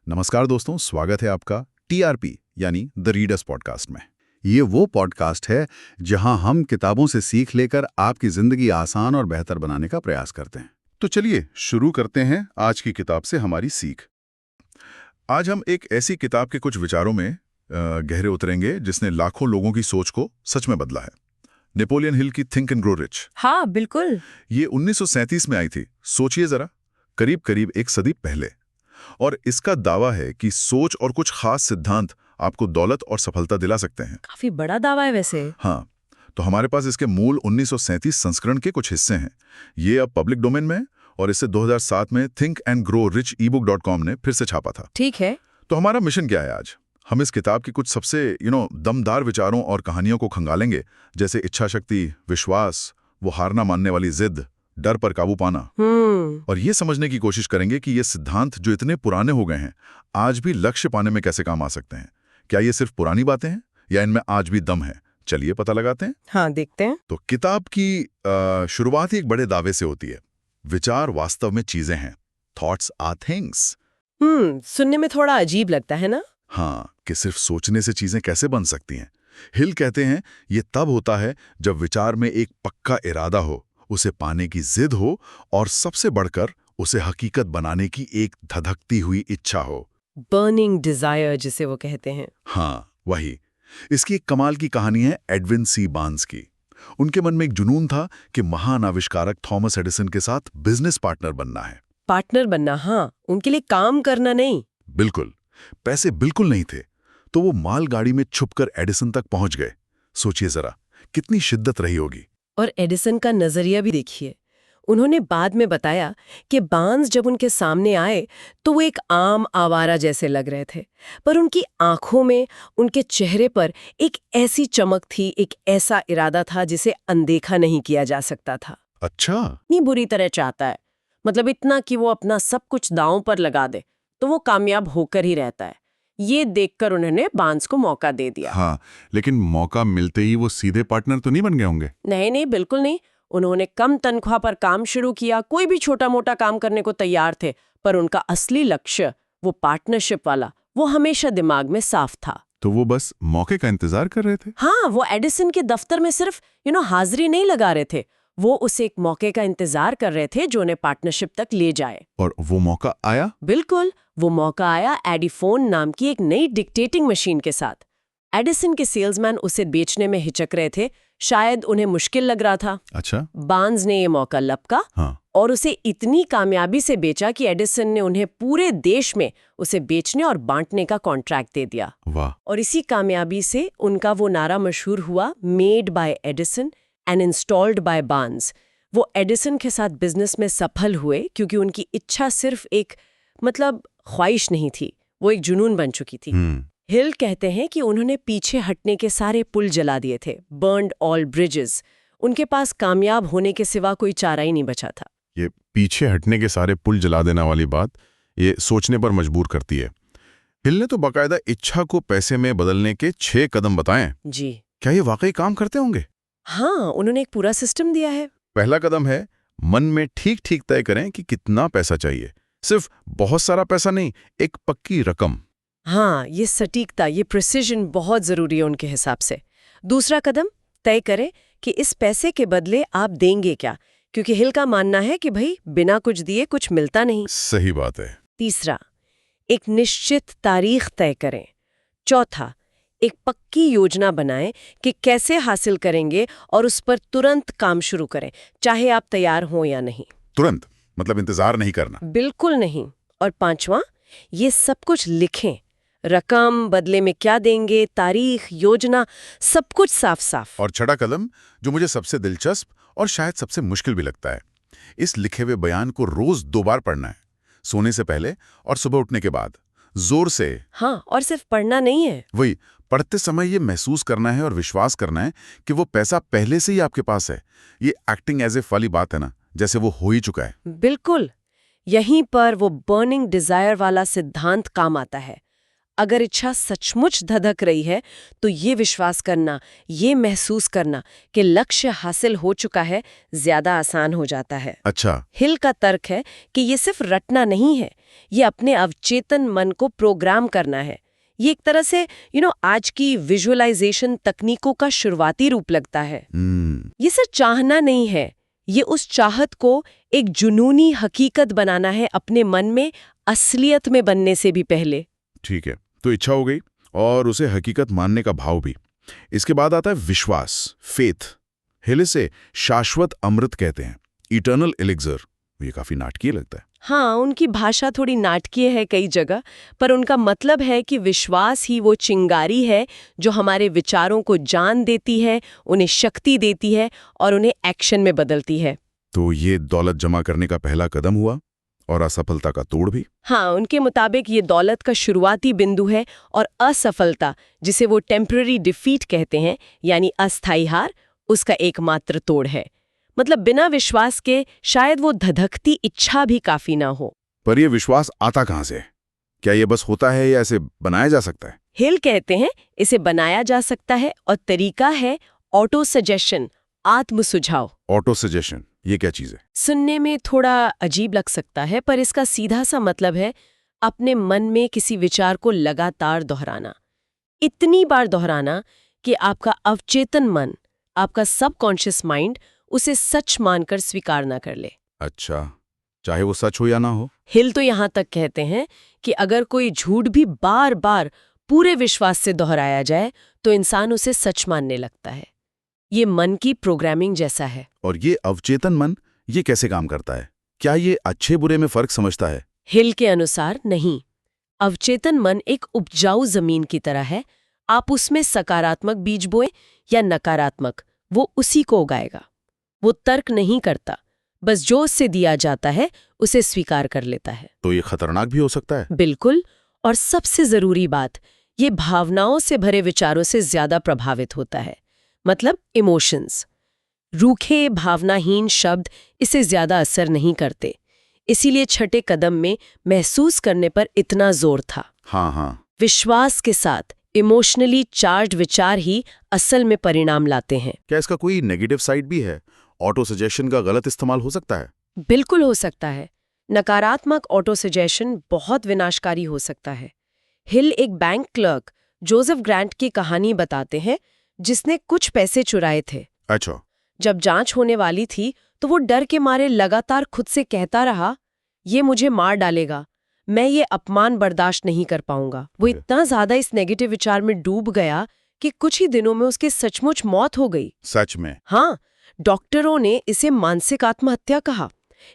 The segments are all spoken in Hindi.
नमस्कार दोस्तों, स्वागत है आपका टीआरपी यानी द रीडर्स पॉडकास्ट में। ये वो पॉडकास्ट है जहां हम किताबों से सीख लेकर आपकी जिंदगी आसान और बेहतर बनाने का प्रयास करते हैं। तो चलिए शुरू करते हैं आज की किताब से हमारी सीख। आज हम एक ऐसी किताब के कुछ विचारों में गहरे उतरेंगे जिसने लाखों लोगों की सोच को सच में बदला है। नेपोलियन हिल की थिंक एंड ग्रो रिच। हाँ बिल्कुल। ये 1937 में आई थी। सोचिए जरा, करीब करीब एक सदी पहले। और इसका दावा है कि सोच और कुछ खास सिद्धांत आपको दौलत और सफलता दिला सकते हैं। काफी बड़ा दावा है वैसे। हाँ, तो हमारे पास इसके मूल 1937 संस्करण के कुछ हिस्से हैं। ये अब पब्लिक डोमेन में है और इसे 2007 में thinkandgrowrichebook.com ने फिर से छापा था। ठीक है। तो हमारा मिशन क्या है आज? हम इस किताब की कुछ सबसे दमदार विचारों और कहानियों को खंगालेंगे, जैसे इच्छा शक्ति, विश्वास, वो हार ना मानने वाली जिद, डर पर काबू पाना। और ये समझने की कोशिश करेंगे कि ये सिद्धांत जो इतने पुराने हो गए हैं, आज भी लक्ष्य पाने में कैसे काम आ सकते हैं। क्या ये सिर्फ पुरानी बातें हैं या इनमें आज भी दम है? चलिए पता लगाते हैं। हाँ, देखते हैं। तो किताब की शुरुआत ही एक बड़े दावे से होती है। विचार वास्तव में चीजें हैं। Thoughts are things. सुनने में थोड़ा अजीब लगता है ना? हाँ, कि सिर्फ सोचने से चीजें कैसे बन सकती हैं। हिल कहते हैं ये तब होता है जब विचार में एक पक्का इरादा हो, उसे पाने की जिद हो और सबसे बढ़कर उसे हकीकत बनाने की एक धधकती हुई इच्छा हो। बर्निंग डिजायर जिसे वो कहते हैं। हाँ, वही। इसकी एक कमाल की कहानी है एडविन सी बार्न्स की। उनके मन में एक जुनून था कि महान आविष्कारक थॉमस एडिसन के साथ बिजनेस पार्टनर बनना है। पार्टनर बनना, हाँ, उनके लिए काम करना नहीं। बिल्कुल। पैसे बिल्कुल नहीं थे, तो वो मालगाड़ी में छुपकर एडिसन तक पहुंच गए। सोचिए जरा, कितनी शिद्दत रही होगी। और एडिसन का नजरिया भी देखिए। उन्होंने बाद में बताया कि बार्न्स जब उनके सामने आए तो वो एक आम आवारा जैसे लग रहे थे, पर उनकी आंखों में, उनके चेहरे पर एक ऐसी चमक थी, एक ऐसा इरादा था जिसे अनदेखा नहीं किया जा सकता था। अच्छा। इतनी बुरी तरह चाहता है, मतलब इतना कि वो अपना सब कुछ दांव पर लगा दे तो वो कामयाब होकर ही रहता है। ये देखकर उन्होंने बार्न्स को मौका दे दिया। हाँ, लेकिन मौका मिलते ही वो सीधे पार्टनर तो नहीं बन गए होंगे? नहीं नहीं, बिल्कुल नहीं। उन्होंने कम तनख्वाह पर काम शुरू किया, कोई भी छोटा मोटा काम करने को तैयार थे, पर उनका असली लक्ष्य, वो पार्टनरशिप वाला, वो हमेशा दिमाग में साफ था। तो वो बस मौके का इंतजार कर रहे थे? हाँ, वो एडिसन के दफ्तर में सिर्फ हाजिरी नहीं लगा रहे थे, वो उसे एक मौके का इंतजार कर रहे थे जो उन्हें पार्टनरशिप तक ले जाए। और वो मौका आया? बिल्कुल, वो मौका आया एडिफोन नाम की एक नई डिक्टेटिंग मशीन के साथ। एडिसन के सेल्समैन उसे बेचने में हिचक रहे थे, शायद उन्हें मुश्किल लग रहा था। अच्छा। बार्न्स ने ये मौका लपका। हाँ। और उसे इतनी कामयाबी से बेचा कि एडिसन ने उन्हें पूरे देश में उसे बेचने और बांटने का कॉन्ट्रैक्ट दे दिया। वाह। और इसी कामयाबी से उनका वो नारा मशहूर हुआ, made by Edison and installed by Barnes. वो एडिसन के साथ बिजनेस में सफल हुए क्योंकि उनकी इच्छा सिर्फ एक ख्वाहिश नहीं थी, वो एक जुनून बन चुकी थी। हिल कहते हैं कि उन्होंने पीछे हटने के सारे पुल जला दिए थे, बर्न्ड ऑल ब्रिजेस। उनके पास कामयाब होने के सिवा कोई चारा ही नहीं बचा था। ये पीछे हटने के सारे पुल जला देना वाली बात, ये सोचने पर मजबूर करती है। हिल ने तो बाकायदा इच्छा को पैसे में बदलने के 6 कदम बताएं। जी। क्या ये वाकई काम करते होंगे? हाँ, उन्होंने एक पूरा सिस्टम दिया है। पहला कदम है, मन में ठीक ठीक तय करें कि कितना पैसा चाहिए। सिर्फ बहुत सारा पैसा नहीं, एक पक्की रकम। हाँ, ये सटीकता, ये प्रिसिजन बहुत जरूरी है उनके हिसाब से। दूसरा कदम, तय करें कि इस पैसे के बदले आप देंगे क्या, क्योंकि हिल का मानना है कि भाई बिना कुछ दिए कुछ मिलता नहीं। सही बात है। तीसरा, एक निश्चित तारीख तय करें। चौथा, एक पक्की योजना बनाएं कि कैसे हासिल करेंगे और उस पर तुरंत काम शुरू करें, चाहे आप तैयार हो या नहीं। तुरंत मतलब इंतजार नहीं करना? बिल्कुल नहीं। और पांचवा, ये सब कुछ लिखें। रकम, बदले में क्या देंगे, तारीख, योजना, सब कुछ साफ साफ। और छठा कदम, जो मुझे सबसे दिलचस्प और शायद सबसे मुश्किल भी लगता है, इस लिखे हुए बयान को रोज 2 बार पढ़ना है, सोने से पहले और सुबह उठने के बाद, जोर से। हाँ, और सिर्फ पढ़ना नहीं है, वही पढ़ते समय ये महसूस करना है और विश्वास करना है कि वो पैसा पहले से ही आपके पास है। ये एक्टिंग एज इफ वाली बात है ना, जैसे वो हो ही चुका है। बिल्कुल। यहीं पर वो बर्निंग डिजायर वाला सिद्धांत काम आता है। अगर इच्छा सचमुच धधक रही है तो ये विश्वास करना, ये महसूस करना कि लक्ष्य हासिल हो चुका है, ज्यादा आसान हो जाता है। अच्छा। हिल का तर्क है कि ये सिर्फ रटना नहीं है, ये अपने अवचेतन मन को प्रोग्राम करना है। ये एक तरह से आज की विजुअलाइजेशन तकनीकों का शुरुआती रूप लगता है। ये सिर्फ चाहना नहीं है, ये उस चाहत को एक जुनूनी हकीकत बनाना है अपने मन में, असलियत में बनने से भी पहले। ठीक है, तो इच्छा हो गई और उसे हकीकत मानने का भाव भी। इसके बाद आता है विश्वास, फेथ। हिल इसे शाश्वत अमृत कहते हैं, इटर्नल एलिक्सर। ये काफी नाटकीय लगता है। हाँ, उनकी भाषा थोड़ी नाटकीय है कई जगह, पर उनका मतलब है कि विश्वास ही वो चिंगारी है जो हमारे विचारों को जान देती है, उन्हें शक्ति देती है और उन्हें एक्शन में बदलती है। तो ये दौलत जमा करने का पहला कदम हुआ और असफलता का तोड़ भी। हाँ, उनके मुताबिक ये दौलत का शुरुआती बिंदु है और असफलता, जिसे वो टेम्पररी डिफीट कहते हैं, यानी अस्थायी हार, उसका एकमात्र तोड़ है। मतलब बिना विश्वास के शायद वो धधकती इच्छा भी काफी ना हो। पर ये विश्वास आता कहाँ से? क्या ये बस होता है या इसे बनाया जा सकता है? हिल कहते हैं इसे बनाया जा सकता है और तरीका है ऑटो सजेशन, आत्म सुझाव। ऑटो सजेशन, ये क्या चीज है? सुनने में थोड़ा अजीब लग सकता है, पर इसका सीधा सा मतलब है अपने मन में किसी विचार को लगातार दोहराना, इतनी बार दोहराना कि आपका अवचेतन मन, आपका सबकॉन्शियस माइंड उसे सच मानकर स्वीकार ना कर ले। अच्छा, चाहे वो सच हो या ना हो। हिल तो यहाँ तक कहते हैं कि अगर कोई झूठ भी बार बार पूरे विश्वास से दोहराया जाए तो इंसान उसे सच मानने लगता है। ये मन की प्रोग्रामिंग जैसा है। और ये अवचेतन मन, ये कैसे काम करता है? क्या ये अच्छे बुरे में फर्क समझता है? हिल के अनुसार नहीं। अवचेतन मन एक उपजाऊ जमीन की तरह है। आप उसमें सकारात्मक बीज बोए या नकारात्मक, वो उसी को उगाएगा। वो तर्क नहीं करता, बस जो उससे दिया जाता है उसे स्वीकार कर लेता है। तो ये खतरनाक भी हो सकता है। बिल्कुल। और सबसे जरूरी बात, ये भावनाओं से भरे विचारों से ज्यादा प्रभावित होता है। मतलब इमोशंस। रूखे भावनाहीन शब्द इसे ज्यादा असर नहीं करते। इसीलिए छठे कदम में महसूस करने पर इतना जोर था। हाँ। विश्वास के साथ इमोशनली चार्ज विचार ही असल में परिणाम लाते हैं। क्या इसका कोई नेगेटिव साइड भी है? ऑटो सजेशन का गलत इस्तेमाल हो सकता है? बिल्कुल हो सकता है। नकारात्मक ऑटो सजेशन बहुत विनाशकारी हो सकता है। हिल एक बैंक क्लर्क जोसेफ ग्रांट की कहानी बताते हैं, जिसने कुछ पैसे चुराए थे। अच्छा। जब जांच होने वाली थी तो वो डर के मारे लगातार खुद से कहता रहा, ये मुझे मार डालेगा, मैं ये अपमान बर्दाश्त नहीं कर पाऊंगा। वो इतना ज्यादा इस नेगेटिव विचार में डूब गया कि कुछ ही दिनों में उसकी सचमुच मौत हो गई। सच में? हाँ, डॉक्टरों ने इसे मानसिक आत्महत्या कहा।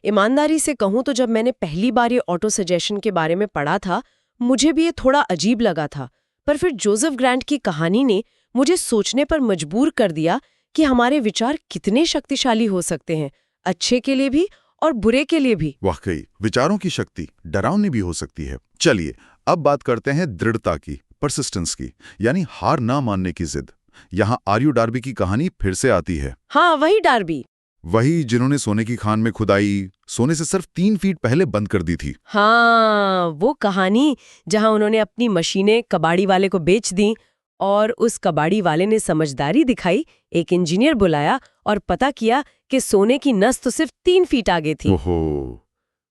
ईमानदारी से कहूं तो जब मैंने पहली बार ये ऑटो सजेशन के बारे में पढ़ा था, मुझे भी ये थोड़ा अजीब लगा था। पर फिर जोसेफ ग्रांट की कहानी ने मुझे सोचने पर मजबूर कर दिया कि हमारे विचार कितने शक्तिशाली हो सकते हैं, अच्छे के लिए भी और बुरे के लिए भी। वाकई विचारों की शक्ति डरावनी भी हो सकती है। चलिए अब बात करते हैं दृढ़ता की, परसिस्टेंस की, यानी हार ना मानने की जिद। यहाँ आर्यू डार्बी की कहानी फिर से आती है। हाँ, वही डार्बी। वही जिन्होंने सोने की खान में खुदाई सोने से सिर्फ 3 फीट पहले बंद कर दी थी। हाँ, वो कहानी जहां उन्होंने अपनी मशीनें कबाड़ी वाले को बेच दी और उस कबाड़ी वाले ने समझदारी दिखाई, एक इंजीनियर बुलाया और पता किया कि सोने की नस तो सिर्फ 3 फीट आगे थी। ओहो,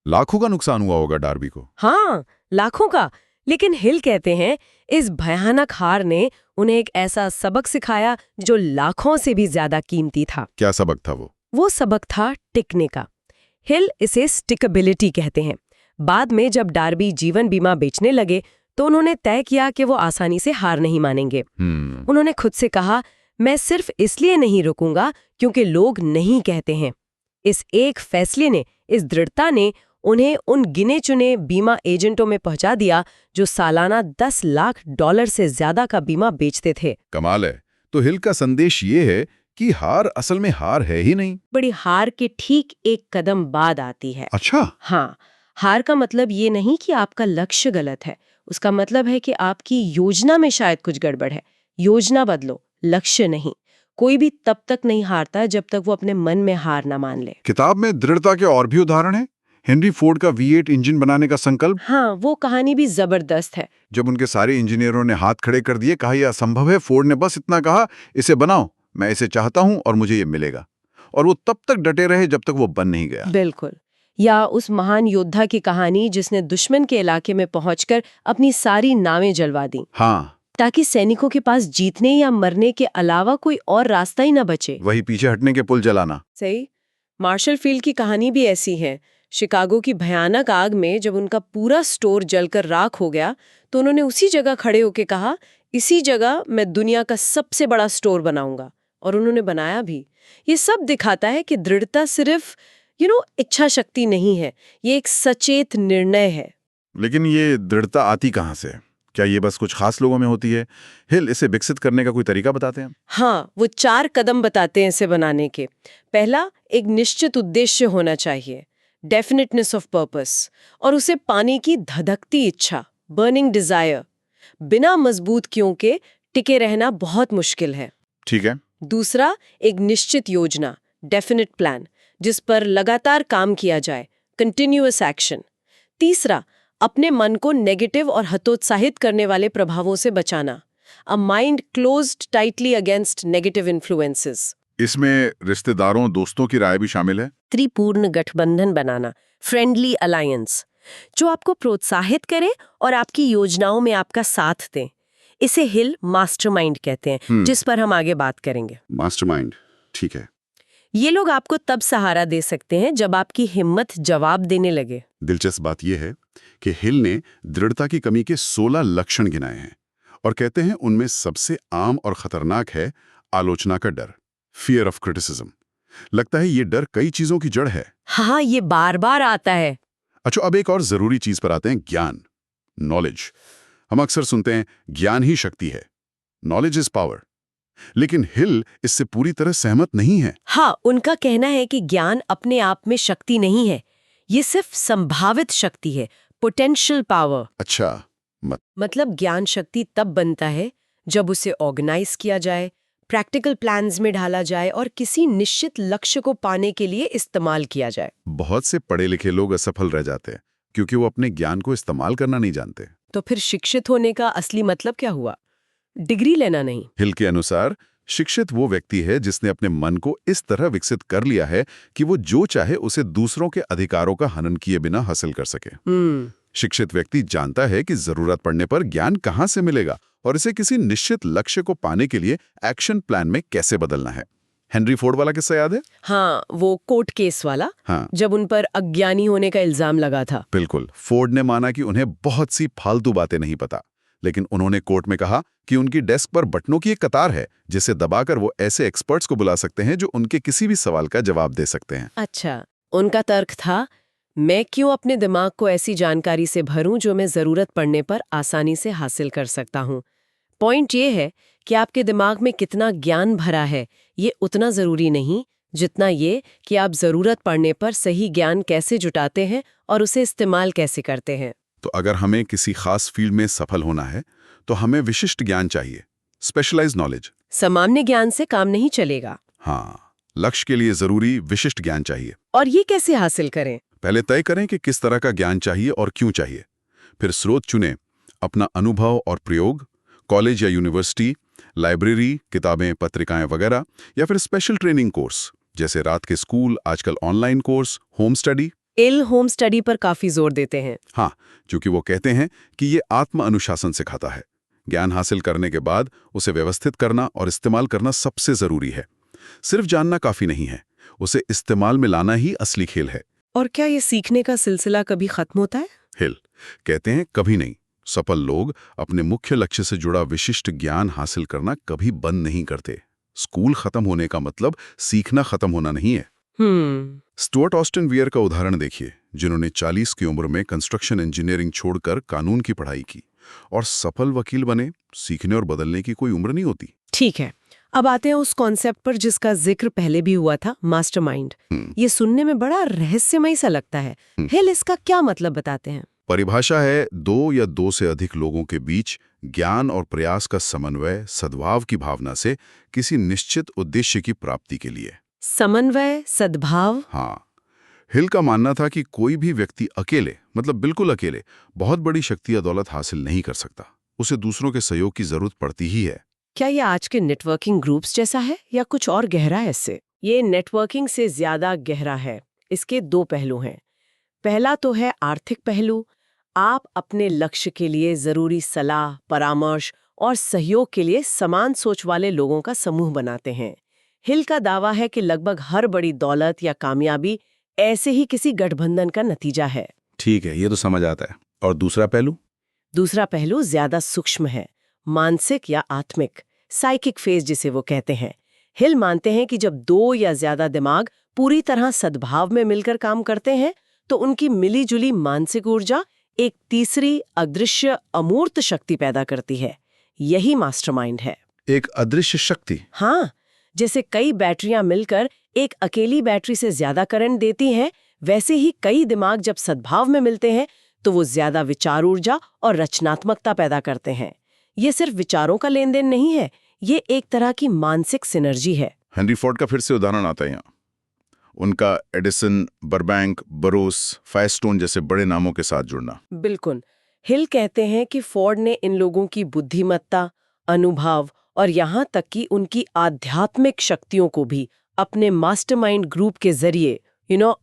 लाखों का नुकसान हुआ होगा डार्बी को। हाँ, लाखों का। लेकिन हिल कहते हैं इस भयानक हार ने उन्हें एक ऐसा सबक सिखाया जो लाखों से भी ज्यादा कीमती था। क्या सबक था वो? वो सबक था टिकने का। हिल इसे स्टिकेबिलिटी कहते हैं। बाद में जब डार्बी जीवन बीमा बेचने लगे तो उन्होंने तय किया कि वो आसानी से हार नहीं मानेंगे। उन्होंने खुद से कहा, मैं सिर्फ इसलिए नहीं रुकूंगा क्योंकि लोग नहीं कहते हैं। इस एक फैसले ने, इस दृढ़ता ने उन्हें उन गिने चुने बीमा एजेंटों में पहुंचा दिया जो सालाना $10 लाख से ज्यादा का बीमा बेचते थे। कमाल है। तो हिल का संदेश ये है कि हार असल में हार है ही नहीं। बड़ी हार के ठीक एक कदम बाद आती है। अच्छा। हाँ, हार का मतलब ये नहीं कि आपका लक्ष्य गलत है, उसका मतलब है कि आपकी योजना में शायद कुछ गड़बड़ है। योजना बदलो, लक्ष्य नहीं। कोई भी तब तक नहीं हारता जब तक वो अपने मन में हार ना मान ले। किताब में दृढ़ता के और भी उदाहरण हैं। हेनरी फोर्ड का V8 इंजन बनाने का संकल्प, हाँ, वो कहानी भी जबरदस्त है। जब उनके सारे इंजीनियरों ने हाथ खड़े कर दिए, कहा यह असंभव है, फोर्ड ने बस इतना कहा, इसे बनाओ, मैं इसे चाहता हूं और मुझे ये मिलेगा। और वो तब तक डटे रहे जब तक वो बन नहीं गया। बिल्कुल। या उस महान योद्धा की कहानी जिसने दुश्मन के इलाके में पहुंचकर अपनी सारी नावें जलवा दी, हाँ, ताकि सैनिकों के पास जीतने या मरने के अलावा कोई और रास्ता ही ना बचे। वही पीछे हटने के पुल जलाना। सही। मार्शल फील्ड की कहानी भी ऐसी है। शिकागो की भयानक आग में जब उनका पूरा स्टोर जलकर राख हो गया, तो उन्होंने उसी जगह खड़े होकर कहा, इसी जगह मैं दुनिया का सबसे बड़ा स्टोर बनाऊंगा। और उन्होंने बनाया भी। ये सब दिखाता है कि दृढ़ता सिर्फ इच्छा शक्ति नहीं है, ये एक सचेत निर्णय है। लेकिन ये दृढ़ता आती कहाँ से? क्या ये बस कुछ खास लोगों में होती है? हिल इसे विकसित करने का कोई तरीका बताते हैं? हाँ, वो 4 कदम बताते हैं इसे बनाने के। पहला, एक निश्चित उद्देश्य होना चाहिए, डेफिनेटनेस ऑफ पर्पस, और उसे पाने की धधकती इच्छा, बर्निंग डिजायर। बिना मजबूत क्यों के टिके रहना बहुत मुश्किल है। ठीक है। दूसरा, एक निश्चित योजना, डेफिनेट प्लान, जिस पर लगातार काम किया जाए, कंटिन्यूअस एक्शन। तीसरा, अपने मन को नेगेटिव और हतोत्साहित करने वाले प्रभावों से बचाना, a mind closed tightly against negative influences. इसमें रिश्तेदारों, दोस्तों की राय भी शामिल है। त्रिपूर्ण गठबंधन बनाना, फ्रेंडली अलायंस, जो आपको प्रोत्साहित करे और आपकी योजनाओं में आपका साथ दें। इसे हिल मास्टरमाइंड कहते हैं, जिस पर हम आगे बात करेंगे। मास्टरमाइंड, ठीक है। ये लोग आपको तब सहारा दे सकते हैं जब आपकी हिम्मत जवाब देने लगे। दिलचस्प बात यह है कि हिल ने दृढ़ता की कमी के 16 लक्षण गिनाए हैं और कहते हैं उनमें सबसे आम और खतरनाक है आलोचना का डर, फियर ऑफ क्रिटिसिज्म। लगता है ये डर कई चीजों की जड़ है। हाँ, ये बार बार आता है। अच्छा, अब एक और जरूरी चीज पर आते हैं, ज्ञान, नॉलेज। हम अक्सर सुनते हैं ज्ञान ही शक्ति है, नॉलेज इज पावर। लेकिन हिल इससे पूरी तरह सहमत नहीं है। हाँ, उनका कहना है कि ज्ञान अपने आप में शक्ति नहीं है, ये सिर्फ संभावित शक्ति है, पोटेंशियल पावर। अच्छा, मतलब ज्ञान शक्ति तब बनता है जब उसे ऑर्गेनाइज किया जाए, प्रैक्टिकल प्लान्स में ढाला जाए और किसी निश्चित लक्ष्य को पाने के लिए इस्तेमाल किया जाए। बहुत से पढ़े लिखे लोग असफल रह जाते हैं क्योंकि वो अपने ज्ञान को इस्तेमाल करना नहीं जानते। तो फिर शिक्षित होने का असली मतलब क्या हुआ? डिग्री लेना नहीं। हिल के अनुसार शिक्षित वो व्यक्ति है जिसने अपने मन को इस तरह विकसित कर लिया है कि वो जो चाहे उसे दूसरों के अधिकारों का हनन किए बिना हासिल कर सके। शिक्षित व्यक्ति जानता है कि जरूरत पड़ने पर ज्ञान कहाँ से मिलेगा और इसे किसी निश्चित लक्ष्य को पाने के लिए एक्शन प्लान में कैसे बदलना है। हेनरी फोर्ड वाला किस्सा याद है? हाँ, वो कोर्ट केस वाला। हाँ, जब उन पर अज्ञानी होने का इल्जाम लगा था। बिल्कुल। फोर्ड ने माना कि उन्हें बहुत सी फालतू बातें नहीं पता, लेकिन उन्होंने कोर्ट में कहा कि उनकी डेस्क पर बटनों की एक कतार है जिसे दबाकर वो ऐसे एक्सपर्ट्स को बुला सकते हैं जो उनके किसी भी सवाल का जवाब दे सकते हैं। अच्छा, उनका तर्क था, मैं क्यों अपने दिमाग को ऐसी जानकारी से भरूं जो मैं जरूरत पड़ने पर आसानी से हासिल कर सकता हूं। पॉइंट ये है कि आपके दिमाग में कितना ज्ञान भरा है ये उतना जरूरी नहीं जितना ये कि आप जरूरत पड़ने पर सही ज्ञान कैसे जुटाते हैं और उसे इस्तेमाल कैसे करते हैं। तो अगर हमें किसी खास फील्ड में सफल होना है तो हमें विशिष्ट ज्ञान चाहिए, स्पेशलाइज्ड नॉलेज। सामान्य ज्ञान से काम नहीं चलेगा। हाँ, लक्ष्य के लिए जरूरी विशिष्ट ज्ञान चाहिए। और ये कैसे हासिल करें? पहले तय करें कि किस तरह का ज्ञान चाहिए और क्यों चाहिए। फिर स्रोत चुनें, अपना अनुभव और प्रयोग, कॉलेज या यूनिवर्सिटी, लाइब्रेरी, किताबें, पत्रिकाएं वगैरह, या फिर स्पेशल ट्रेनिंग कोर्स जैसे रात के स्कूल, आजकल online course, home study. Home study पर काफी जोर देते हैं। हाँ, क्योंकि वो कहते हैं कि ये आत्म अनुशासन सिखाता है। ज्ञान हासिल करने के बाद उसे व्यवस्थित करना और इस्तेमाल करना सबसे जरूरी है। सिर्फ जानना काफी नहीं है, उसे इस्तेमाल में लाना ही असली खेल है। और क्या ये सीखने का सिलसिला कभी खत्म होता है? हिल कहते हैं कभी नहीं। सफल लोग अपने मुख्य लक्ष्य से जुड़ा विशिष्ट ज्ञान हासिल करना कभी बंद नहीं करते। स्कूल खत्म होने का मतलब सीखना खत्म होना नहीं है। स्टुअर्ट ऑस्टिन वियर का उदाहरण देखिए, जिन्होंने 40 की उम्र में कंस्ट्रक्शन इंजीनियरिंग छोड़कर कानून की पढ़ाई की और सफल वकील बने। सीखने और बदलने की कोई उम्र नहीं होती। ठीक है, अब आते हैं उस कॉन्सेप्ट पर जिसका जिक्र पहले भी हुआ था, मास्टरमाइंड। ये सुनने में बड़ा रहस्यमय सा लगता है। हिल इसका क्या मतलब बताते हैं? परिभाषा है 2 या 2 से अधिक लोगों के बीच ज्ञान और प्रयास का समन्वय, सद्भाव की भावना से किसी निश्चित उद्देश्य की प्राप्ति के लिए। समन्वय, सद्भाव। हाँ, हिल का मानना था कि कोई भी व्यक्ति अकेले, मतलब बिल्कुल अकेले, बहुत बड़ी शक्ति या दौलत हासिल नहीं कर सकता। उसे दूसरों के सहयोग की जरूरत पड़ती ही है। क्या ये आज के नेटवर्किंग ग्रुप्स जैसा है या कुछ और गहरा है इससे? ये नेटवर्किंग से ज्यादा गहरा है। इसके दो पहलू हैं। पहला तो है आर्थिक पहलू। आप अपने लक्ष्य के लिए जरूरी सलाह, परामर्श और सहयोग के लिए समान सोच वाले लोगों का समूह बनाते हैं। हिल का दावा है कि लगभग हर बड़ी दौलत या कामयाबी ऐसे ही किसी गठबंधन का नतीजा है। ठीक है, ये तो समझ आता है। और दूसरा पहलू? दूसरा पहलू ज्यादा सूक्ष्म है, मानसिक या आत्मिक, साइकिक फेज जिसे वो कहते हैं। हिल मानते हैं कि जब दो या ज्यादा दिमाग पूरी तरह सद्भाव में मिलकर काम करते हैं तो उनकी मिलीजुली मानसिक ऊर्जा एक तीसरी अदृश्य अमूर्त शक्ति पैदा करती है। यही मास्टरमाइंड है। एक अदृश्य शक्ति? हाँ, जैसे कई बैटरियां मिलकर एक अकेली बैटरी से ज्यादा करंट देती हैं, वैसे ही कई दिमाग जब सद्भाव में मिलते हैं तो वो ज्यादा विचार ऊर्जा और रचनात्मकता पैदा करते हैं। ये सिर्फ विचारों का लेन देन नहीं है, ये एक तरह की मानसिक सिनर्जी है। हेनरी फोर्ड का फिर से उदाहरण आता है यहाँ। उनका एडिसन, बर्बैंक, बरोस, फायरस्टोन जैसे बड़े नामों के साथ जुड़ना। बिल्कुल। हिल कहते हैं कि फोर्ड ने इन लोगों की बुद्धिमत्ता, अनुभव और यहाँ तक कि उनकी आध्यात्मिक शक्तियों को भी अपने मास्टरमाइंड ग्रुप के जरिए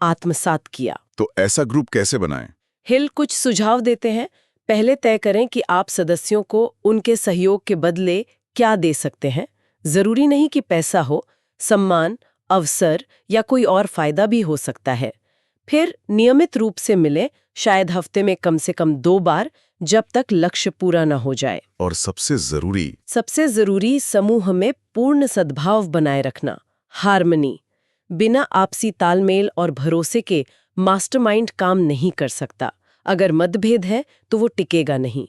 आत्मसात किया। तो ऐसा ग्रुप कैसे बनाएं? हिल कुछ सुझाव देते हैं। पहले तय करें कि आप सदस्यों को उनके सहयोग के बदले क्या दे सकते हैं। जरूरी नहीं कि पैसा हो, सम्मान, अवसर या कोई और फायदा भी हो सकता है। फिर नियमित रूप से मिले, शायद हफ्ते में कम से कम 2 बार, जब तक लक्ष्य पूरा न हो जाए। और सबसे जरूरी समूह में पूर्ण सद्भाव बनाए रखना, हार्मनी। बिना आपसी तालमेल और भरोसे के मास्टरमाइंड काम नहीं कर सकता। अगर मतभेद है तो वो टिकेगा नहीं।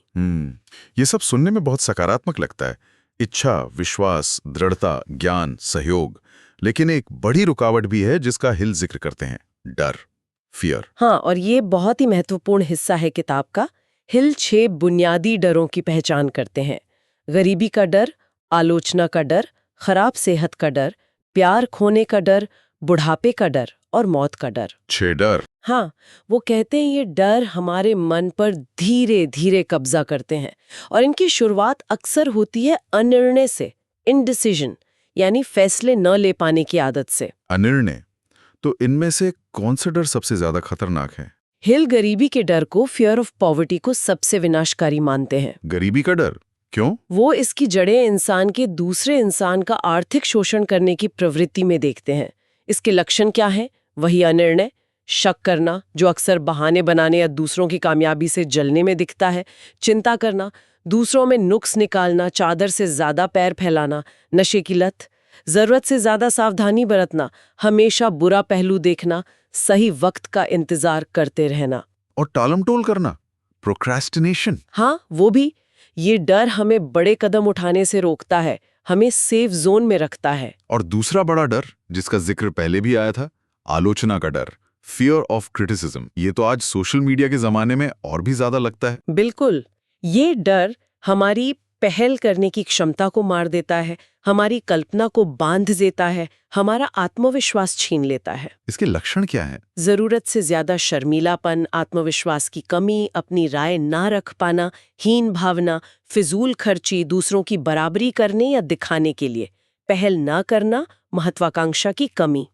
ये सब सुनने में बहुत सकारात्मक लगता है। इच्छा, विश्वास, दृढ़ता, ज्ञान, सहयोग। लेकिन एक बड़ी रुकावट भी है जिसका हिल जिक्र करते हैं, डर, फियर। हाँ, और ये बहुत ही महत्वपूर्ण हिस्सा है किताब का। हिल 6 बुनियादी डरों की पहचान करते हैं। गरीबी का डर, आलोचना का डर, खराब सेहत का डर, प्यार खोने का डर, बुढ़ापे का डर और मौत का डर। 6 डर। हाँ, वो कहते हैं ये डर हमारे मन पर धीरे धीरे कब्जा करते हैं और इनकी शुरुआत अक्सर होती है अनिर्णय से, इनडिसीजन, यानी फैसले न ले पाने की आदत से। अनिर्णय? तो इनमें से कौन सा डर सबसे ज्यादा खतरनाक है? हिल गरीबी के डर को, फियर ऑफ पॉवर्टी को सबसे विनाशकारी मानते हैं। गरीबी का डर क्यों? वो इसकी जड़ें इंसान के दूसरे इंसान का आर्थिक शोषण करने की प्रवृत्ति में देखते हैं। इसके लक्षण क्या हैं? वही अनिर्णय, शक करना जो अक्सर बहाने बनाने या दूसरों की कामयाबी से जलने में दिखता है, चिंता करना, दूसरों में नुक्स निकालना, चादर से ज्यादा पैर फैलाना, नशे की लत, जरूरत से ज्यादा सावधानी बरतना, हमेशा बुरा पहलू देखना, सही वक्त का इंतजार करते रहना और टालमटोल करना, प्रोक्रेस्टिनेशन। हाँ, वो भी। ये डर हमें बड़े कदम उठाने से रोकता है, हमें सेफ जोन में रखता है। और दूसरा बड़ा डर जिसका जिक्र पहले भी आया था, आलोचना का डर, फियर ऑफ क्रिटिसिज्म। ये तो आज सोशल मीडिया के जमाने में और भी ज्यादा लगता है। बिल्कुल। ये डर हमारी पहल करने की क्षमता को मार देता है, हमारी कल्पना को बांध देता है, हमारा आत्मविश्वास छीन लेता है। इसके लक्षण क्या हैं? जरूरत से ज्यादा शर्मीलापन, आत्मविश्वास की कमी, अपनी राय ना रख पाना, हीन भावना, फिजूल खर्ची, दूसरों की बराबरी करने या दिखाने के लिए पहल ना करना, महत्वाकांक्षा की कमी।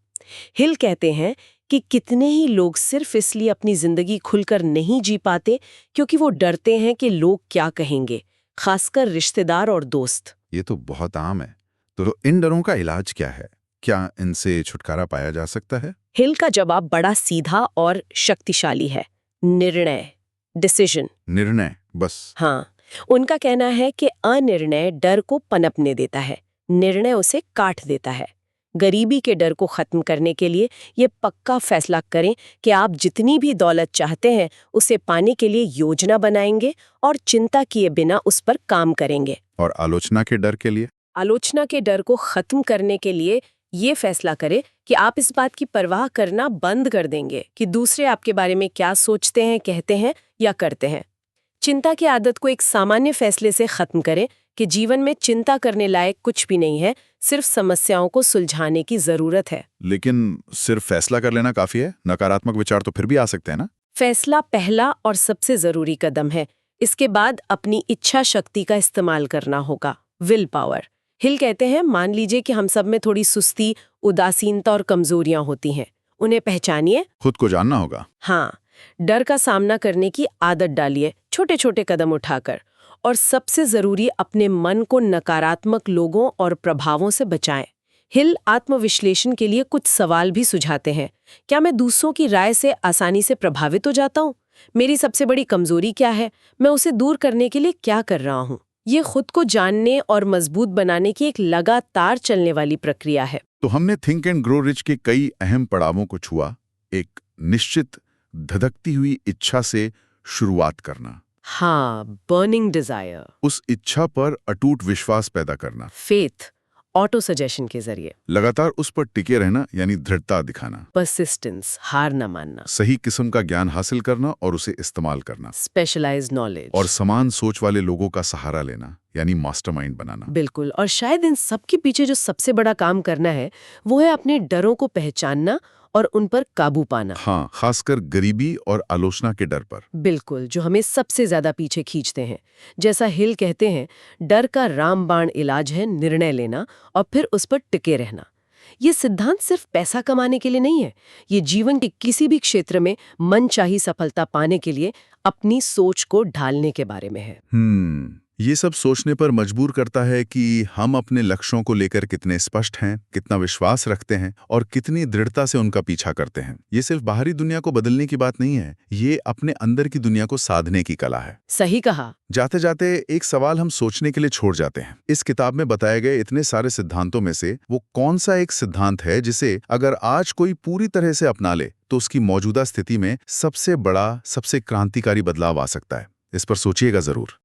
हिल कहते हैं कि कितने ही लोग सिर्फ इसलिए अपनी जिंदगी खुलकर नहीं जी पाते क्योंकि वो डरते हैं कि लोग क्या कहेंगे, खासकर रिश्तेदार और दोस्त। ये तो बहुत आम है। तो इन डरों का इलाज क्या है? क्या इनसे छुटकारा पाया जा सकता है? हिल का जवाब बड़ा सीधा और शक्तिशाली है, निर्णय, डिसीजन। निर्णय, बस। हाँ, उनका कहना है कि अनिर्णय डर को पनपने देता है, निर्णय उसे काट देता है। गरीबी के डर को खत्म करने के लिए ये पक्का फैसला करें कि आप जितनी भी दौलत चाहते हैं उसे पाने के लिए योजना बनाएंगे और चिंता किए बिना उस पर काम करेंगे। और आलोचना के डर के लिए? आलोचना के डर को खत्म करने के लिए ये फैसला करें कि आप इस बात की परवाह करना बंद कर देंगे कि दूसरे आपके बारे में क्या सोचते हैं, कहते हैं या करते हैं। चिंता की आदत को एक सामान्य फैसले से खत्म करें कि जीवन में चिंता करने लायक कुछ भी नहीं है, सिर्फ समस्याओं को सुलझाने की जरूरत है। लेकिन सिर्फ फैसला कर लेना काफी है? नकारात्मक विचार तो फिर भी आ सकते हैं ना? फैसला पहला और सबसे जरूरी कदम है। इसके बाद अपनी इच्छा शक्ति का इस्तेमाल करना होगा, विल पावर। हिल कहते हैं, मान लीजिए कि हम सब में थोड़ी सुस्ती, उदासीनता और कमजोरियां होती हैं। उन्हें पहचानिए, खुद को जानना होगा। हाँ, डर का सामना करने की आदत डालिए, छोटे छोटे कदम उठाकर। और सबसे जरूरी, अपने मन को नकारात्मक लोगों और प्रभावों से बचाएं। हिल आत्मविश्लेषण के लिए कुछ सवाल भी सुझाते हैं। क्या मैं दूसरों की राय से आसानी से प्रभावित हो जाता हूँ? मेरी सबसे बड़ी कमजोरी क्या है? मैं उसे दूर करने के लिए क्या कर रहा हूँ? ये खुद को जानने और मजबूत बनाने की एक लगातार चलने वाली प्रक्रिया है। तो हमने थिंक एंड ग्रो रिच के कई अहम पड़ावों को छुआ। एक निश्चित धधकती हुई इच्छा से शुरुआत करना, हाँ, बर्निंग डिजायर, उस इच्छा पर अटूट विश्वास पैदा करना, फेथ, ऑटो सजेशन के जरिए, लगातार उस पर टिके रहना यानी दृढ़ता दिखाना, परसिस्टेंस, हार न मानना, सही किस्म का ज्ञान हासिल करना और उसे इस्तेमाल करना, स्पेशलाइज्ड नॉलेज, और समान सोच वाले लोगों का सहारा लेना यानी मास्टरमाइंड बनाना। बिल्कुल। और शायद इन सब के पीछे जो सबसे बड़ा काम करना है वो है अपने डरों को पहचानना और उन पर काबू पाना। हाँ, खासकर गरीबी और आलोचना के डर पर। बिल्कुल, जो हमें सबसे ज्यादा पीछे खींचते हैं। जैसा हिल कहते हैं, डर का रामबाण इलाज है निर्णय लेना और फिर उस पर टिके रहना। ये सिद्धांत सिर्फ पैसा कमाने के लिए नहीं है, ये जीवन के किसी भी क्षेत्र में मनचाही सफलता पाने के लिए अपनी सोच को ढालने के बारे में है। ये सब सोचने पर मजबूर करता है कि हम अपने लक्ष्यों को लेकर कितने स्पष्ट हैं, कितना विश्वास रखते हैं और कितनी दृढ़ता से उनका पीछा करते हैं। ये सिर्फ बाहरी दुनिया को बदलने की बात नहीं है, ये अपने अंदर की दुनिया को साधने की कला है। सही कहा। जाते जाते एक सवाल हम सोचने के लिए छोड़ जाते हैं। इस किताब में बताए गए इतने सारे सिद्धांतों में से वो कौन सा एक सिद्धांत है जिसे अगर आज कोई पूरी तरह से अपना ले तो उसकी मौजूदा स्थिति में सबसे बड़ा, सबसे क्रांतिकारी बदलाव आ सकता है? इस पर सोचिएगा जरूर।